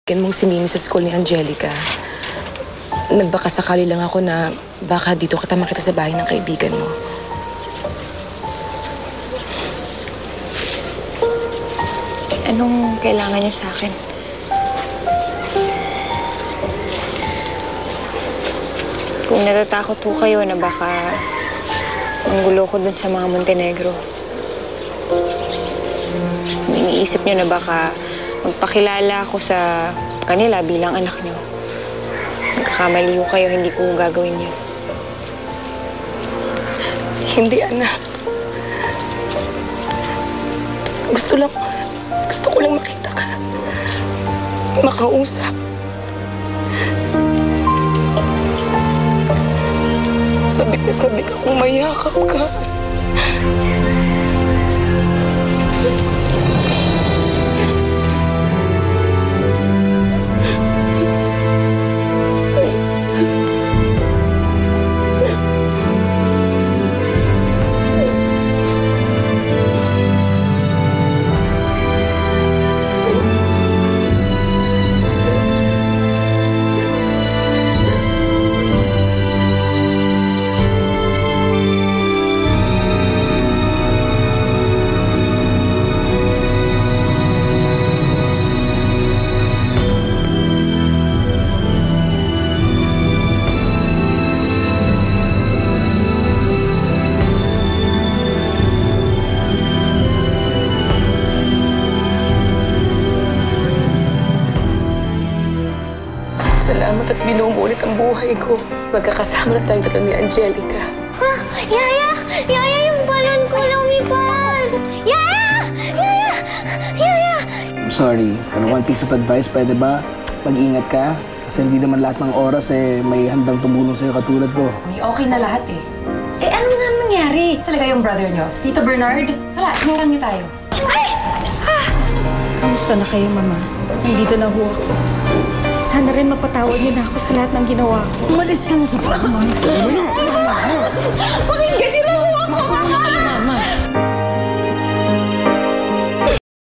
Mong si Mimi sa school ni Angelica. Nagbakasakali lang ako na baka dito kita makita sa bahay ng kaibigan mo. Anong kailangan niyo sa akin? Kung natatakot ho kayo na baka manggulo ko dun sa mga Montenegro. Kung iniisip niyo na baka magpakilala ako sa kanila bilang anak niyo. Nagkakamali ho kayo, hindi ko gagawin yun. Hindi, anak. Gusto ko lang makita ka. Makausap. Sabik na sabik akong mayakap ka. Salamat at binubulit ang buhay ko. Magkakasama na tayong tatlo ni Angelica. Ha? Yaya! Yaya, yung balon ko lumipad! Yaya! Yaya! Yaya! I'm sorry, pero one piece of advice, pwede ba? Mag-ingat ka. Kasi hindi naman lahat ng oras may handang tumulong sa'yo katulad ko. Okay na lahat eh. Ano nga nangyari? Talaga yung brother niyo, si Tito Bernard? Wala, hinarang niyo tayo. Ay! Kamusta na kayo, Mama? Nandito na ho ako. Sana rin mapatawad niyo na ako sa lahat ng ginawa ko. Umalis ka na sa pagmamahal. Pakinggan niyo lang ho ako, Mama!